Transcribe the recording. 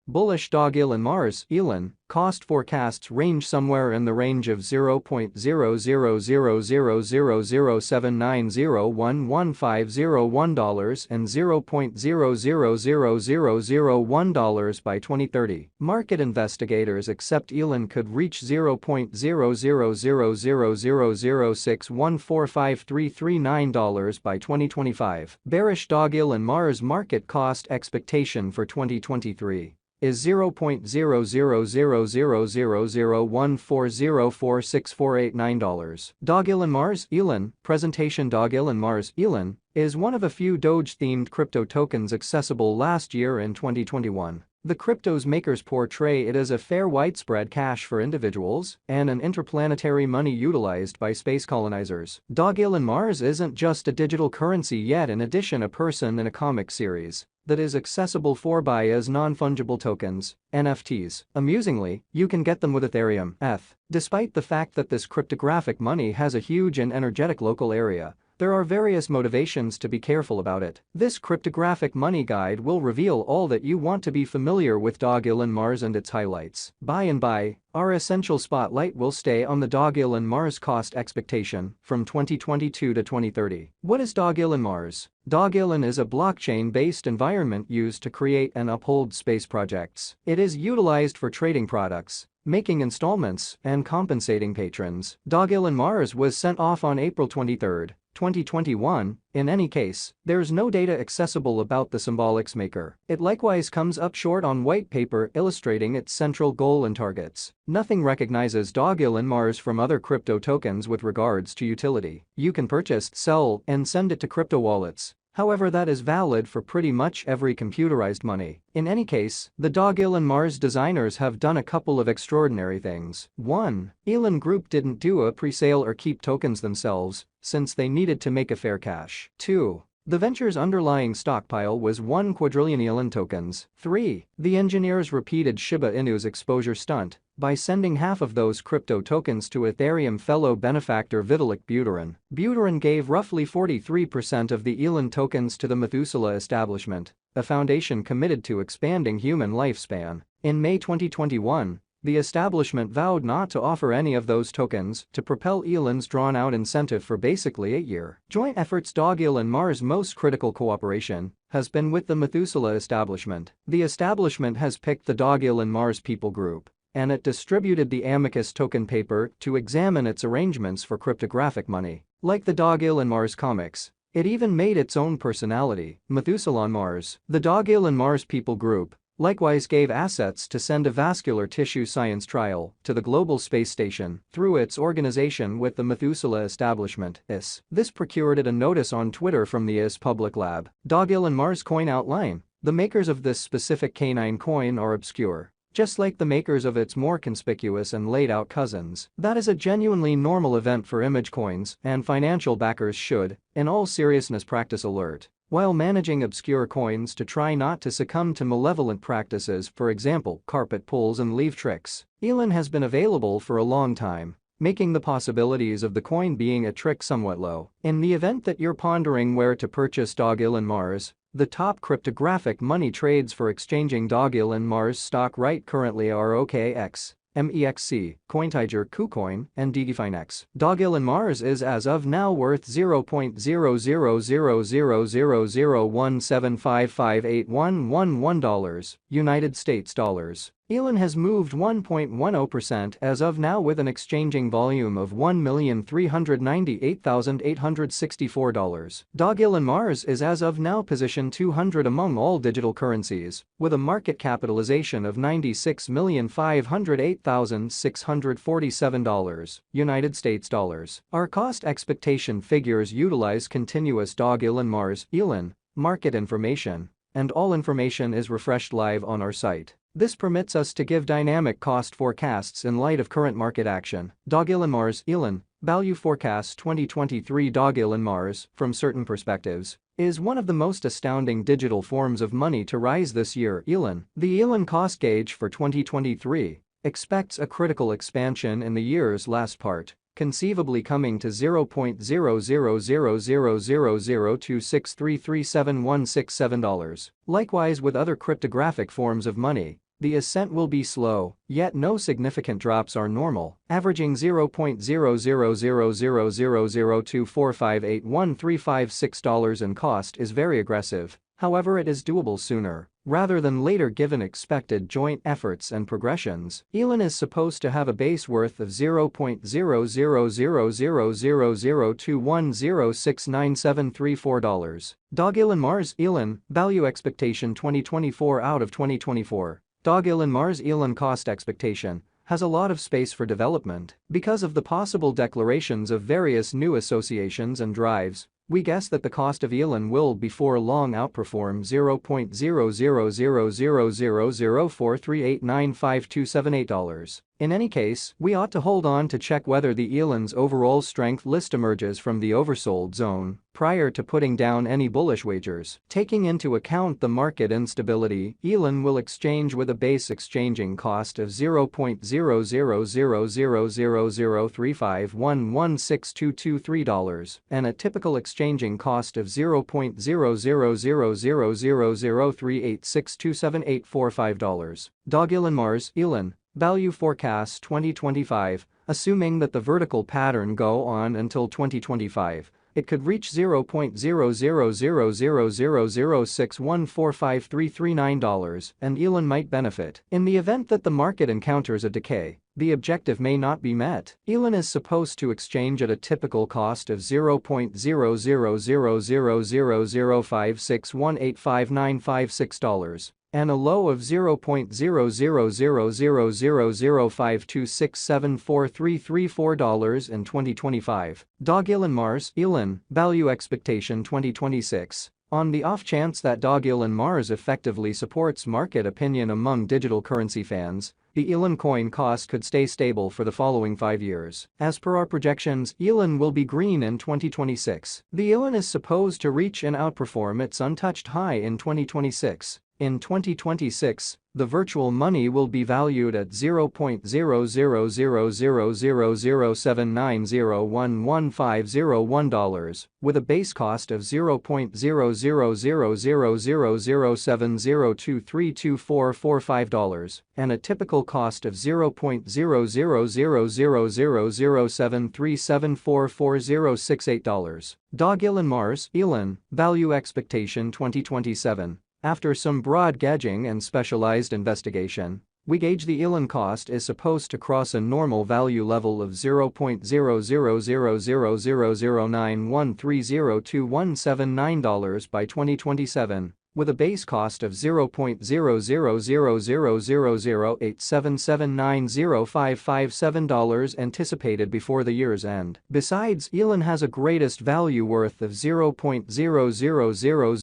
Bullish Dogelon Mars Elon, cost forecasts range somewhere in the range of 0.0000079011501 and $0.0000001 by 2030. Market investigators accept Elon could reach $0.0000006145339 by 2025. Bearish Dogelon Mars market cost expectation for 2023 is $0.000000140464890. Dogelon Mars Elon presentation. Dogelon Mars Elon is one of a few Doge-themed crypto tokens accessible last year in 2021. The crypto's makers portray it as a fair widespread cash for individuals and an interplanetary money utilized by space colonizers. Dogelon Mars isn't just a digital currency yet, in addition a person in a comic series that is accessible for buy as non-fungible tokens, NFTs. Amusingly, you can get them with Ethereum, ETH. Despite the fact that this cryptographic money has a huge and energetic local area, there are various motivations to be careful about it. This cryptographic money guide will reveal all that you want to be familiar with Dogelon Mars and its highlights. By and by, our essential spotlight will stay on the Dogelon Mars cost expectation from 2022 to 2030. What is Dogelon Mars? Dogelon is a blockchain-based environment used to create and uphold space projects. It is utilized for trading products, making installments, and compensating patrons. Dogelon Mars was sent off on April 23, 2021. In any case, there's no data accessible about the symbolics maker. It likewise comes up short on white paper illustrating its central goal and targets. Nothing recognizes Dogelon Mars from other crypto tokens with regards to utility. You can purchase, sell, and send it to crypto wallets. However, that is valid for pretty much every computerized money. In any case, the Dogelon Mars designers have done a couple of extraordinary things. 1. Elon Group didn't do a pre-sale or keep tokens themselves, since they needed to make a fair cash. 2. The venture's underlying stockpile was 1 quadrillion Elon tokens. 3. The engineers repeated Shiba Inu's exposure stunt by sending half of those crypto tokens to Ethereum fellow benefactor Vitalik Buterin. Buterin gave roughly 43% of the Elon tokens to the Methuselah establishment, a foundation committed to expanding human lifespan. In May 2021, the establishment vowed not to offer any of those tokens to propel Elon's drawn-out incentive for basically a year. Joint efforts. Dogelon Mars' most critical cooperation has been with the Methuselah establishment. The establishment has picked the Dogelon Mars people group, and it distributed the Amicus token paper to examine its arrangements for cryptographic money. Like the Dogelon Mars comics, it even made its own personality, Methuselah Mars. The Dogelon Mars people group likewise gave assets to send a vascular tissue science trial to the Global Space Station through its organization with the Methuselah establishment, IS. This procured it a notice on Twitter from the IS public lab. Dogelon Mars coin outline. The makers of this specific canine coin are obscure, just like the makers of its more conspicuous and laid-out cousins. That is a genuinely normal event for image coins, and financial backers should, in all seriousness, practice alert while managing obscure coins to try not to succumb to malevolent practices, for example, carpet pulls and leave tricks. Elon has been available for a long time, making the possibilities of the coin being a trick somewhat low. In the event that you're pondering where to purchase Dogelon Mars, the top cryptographic money trades for exchanging Dogelon Mars stock right currently are OKX, MEXC, CoinTiger, KuCoin, and DeGiFinex. Dogelon Mars is as of now worth $0.0000001755811 United States dollars. Elon has moved 1.10% as of now with an exchanging volume of $1,398,864. Dogelon Mars is as of now position 200 among all digital currencies, with a market capitalization of $96,508,647 United States dollars. Our cost expectation figures utilize continuous Dogelon Mars Elon market information, and all information is refreshed live on our site. This permits us to give dynamic cost forecasts in light of current market action. Dogelon Mars Elon value forecast 2023. Dogelon Mars, from certain perspectives, is one of the most astounding digital forms of money to rise this year. Elon. The Elon cost gauge for 2023 expects a critical expansion in the year's last part, conceivably coming to $0.0000026337167. Likewise with other cryptographic forms of money, the ascent will be slow, yet no significant drops are normal, averaging 0.0000024581,356 and cost is very aggressive. However, it is doable sooner rather than later given expected joint efforts and progressions. Elon is supposed to have a base worth of $0.000002106974. Dogelon Mars Elon, value expectation 2024 out of 2024. Dogelon Mars Elon cost expectation has a lot of space for development because of the possible declarations of various new associations and drives. We guess that the cost of Elon will before long outperform $0.000004389527.8. In any case, we ought to hold on to check whether the Elon's overall strength list emerges from the oversold zone prior to putting down any bullish wagers. Taking into account the market instability, Elon will exchange with a base exchanging cost of $0.00000351162223 and a typical exchanging cost of $0.0000038627.845. Dogelon Mars Elon, value forecast 2025, assuming that the vertical pattern go on until 2025. It could reach $0.000006145339 and Elon might benefit. In the event that the market encounters a decay, the objective may not be met. Elon is supposed to exchange at a typical cost of $0.00000561859556 and a low of $0.00000526743334 in 2025. Dogelon Mars Elon, value expectation 2026. On the off chance that Dogelon Mars effectively supports market opinion among digital currency fans, the Elon coin cost could stay stable for the following 5 years. As per our projections, Elon will be green in 2026. The Elon is supposed to reach and outperform its untouched high in 2026. In 2026, the virtual money will be valued at $0.000007901150 with a base cost of $0.00000702324445 and a typical cost of $0.00000737444068. Dogelon Mars Elon, value expectation 2027. After some broad gauging and specialized investigation, we gauge the Elon cost is supposed to cross a normal value level of $0.000009130217.9 by 2027, with a base cost of $0.00000877905557 anticipated before the year's end. Besides, Elon has a greatest value worth of $0.0000